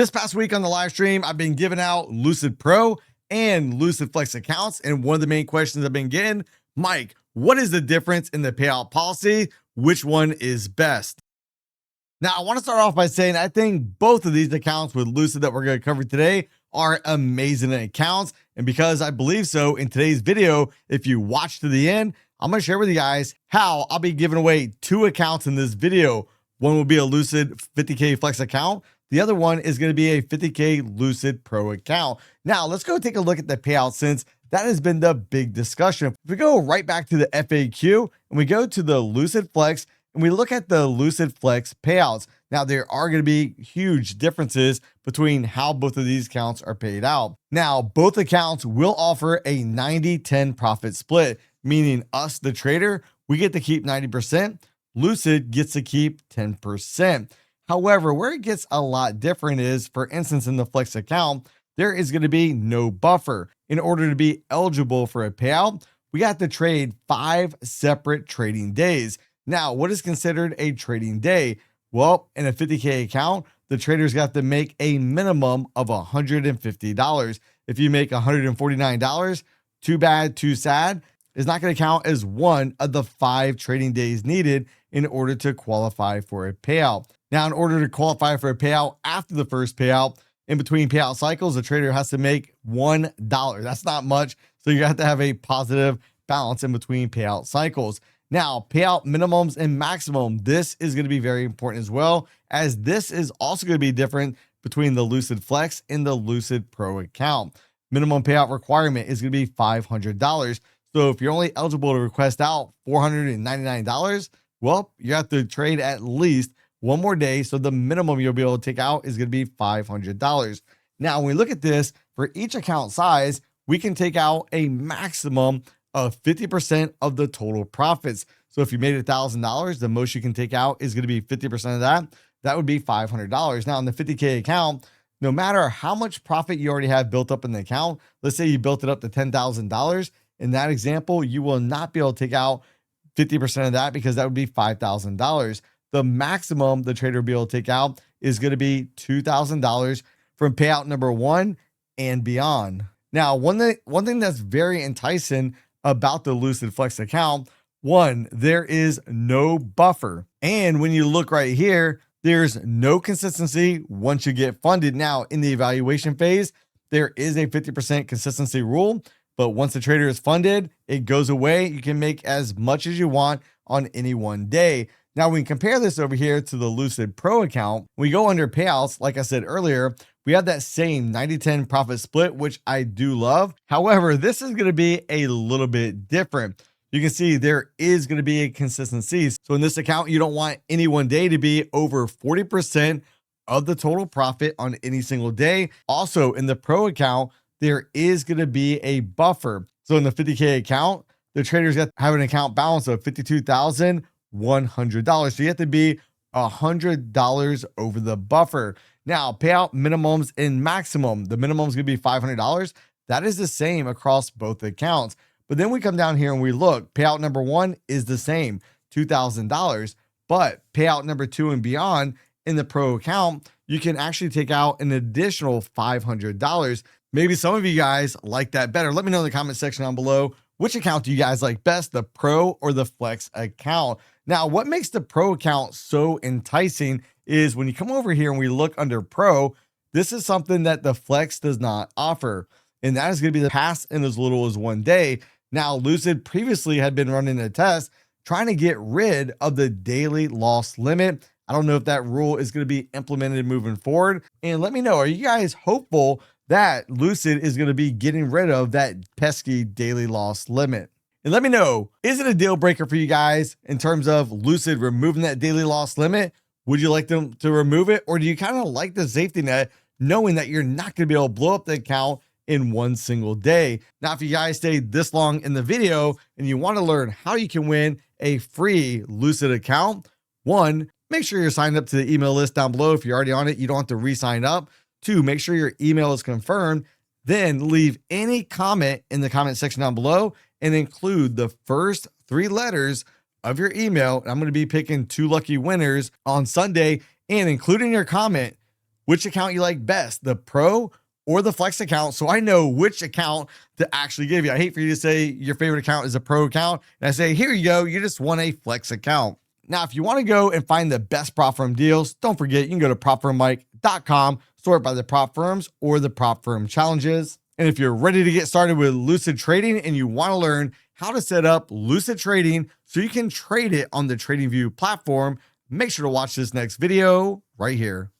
This past week on the live stream, I've been giving out Lucid Pro and Lucid Flex accounts. And one of the main questions I've been getting, Mike, what is the difference in the payout policy? Which one is best? Now, I want to start off by saying I think both of these accounts with Lucid that we're going to cover today are amazing accounts. And because I believe so, in today's video, if you watch to the end, I'm going to share with you guys how I'll be giving away 2 accounts in this video. One will be a Lucid 50K Flex account. The other one is going to be a 50K Lucid Pro account. Now, let's go take a look at the payout since that has been the big discussion. If we go right back to the FAQ and we go to the Lucid Flex and we look at the Lucid Flex payouts, now there are going to be huge differences between how both of these accounts are paid out. Now, both accounts will offer a 90-10 profit split, meaning us, the trader, we get to keep 90%. Lucid gets to keep 10%. However, where it gets a lot different is, for instance, in the Flex account, there is going to be no buffer. In order to be eligible for a payout, we have to trade 5 separate trading days. Now, what is considered a trading day? Well, in a 50K account, the traders got to make a minimum of $150. If you make $149, too bad, too sad. It's not going to count as one of the 5 trading days needed in order to qualify for a payout. Now, in order to qualify for a payout after the first payout, in between payout cycles, the trader has to make $1. That's not much. So you have to have a positive balance in between payout cycles. Now, payout minimums and maximum, this is going to be very important as well, as this is also going to be different between the Lucid Flex and the Lucid Pro account. Minimum payout requirement is going to be $500. So if you're only eligible to request out $499, well, you have to trade at least one more day. So the minimum you'll be able to take out is going to be $500. Now, when we look at this, for each account size, we can take out a maximum of 50% of the total profits. So if you made $1,000, the most you can take out is going to be 50% of that. That would be $500. Now, in the 50K account, no matter how much profit you already have built up in the account, let's say you built it up to $10,000. In that example, you will not be able to take out 50% of that because that would be $5,000. The maximum the trader will be able to take out is going to be $2,000 from payout number 1 and beyond. Now, one thing that's very enticing about the Lucid Flex account, one, there is no buffer. And when you look right here, there's no consistency once you get funded. Now, in the evaluation phase, there is a 50% consistency rule, but once the trader is funded, it goes away. You can make as much as you want on any one day. Now, when we compare this over here to the Lucid Pro account, we go under payouts, like I said earlier, we have that same 90-10 profit split, which I do love. However, this is going to be a little bit different. You can see there is going to be a consistency. So in this account, you don't want any one day to be over 40% of the total profit on any single day. Also, in the Pro account, there is going to be a buffer. So in the 50K account, the traders have an account balance of $52,100. So you have to be $100 over the buffer. Now, payout minimums and maximum. The minimum is going to be $500. That is the same across both accounts. But then we come down here and we look. Payout number 1 is the same, $2,000. But payout number 2 and beyond in the Pro account, you can actually take out an additional $500. Maybe some of you guys like that better. Let me know in the comment section down below. Which account do you guys like best, the Pro or the Flex account? Now, what makes the Pro account so enticing is when you come over here and we look under Pro, this is something that the Flex does not offer. And that is going to be the pass in as little as 1 day. Now, Lucid previously had been running a test trying to get rid of the daily loss limit. I don't know if that rule is going to be implemented moving forward. And let me know, are you guys hopeful that Lucid is going to be getting rid of that pesky daily loss limit? And let me know, is it a deal breaker for you guys in terms of Lucid removing that daily loss limit? Would you like them to remove it? Or do you kind of like the safety net knowing that you're not going to be able to blow up the account in one single day? Now, if you guys stayed this long in the video and you want to learn how you can win a free Lucid account, 1, make sure you're signed up to the email list down below. If you're already on it, you don't have to re-sign up. 2, make sure your email is confirmed. Then leave any comment in the comment section down below and include the first 3 letters of your email. I'm going to be picking 2 lucky winners on Sunday, and include in your comment which account you like best, the Pro or the Flex account, so I know which account to actually give you. I hate for you to say your favorite account is a Pro account, and I say, here you go, you just want a Flex account. Now, if you want to go and find the best prop firm deals, don't forget, you can go to propfirmmike.com, sort by the prop firms or the prop firm challenges. And if you're ready to get started with Lucid Trading and you want to learn how to set up Lucid Trading so you can trade it on the TradingView platform, make sure to watch this next video right here.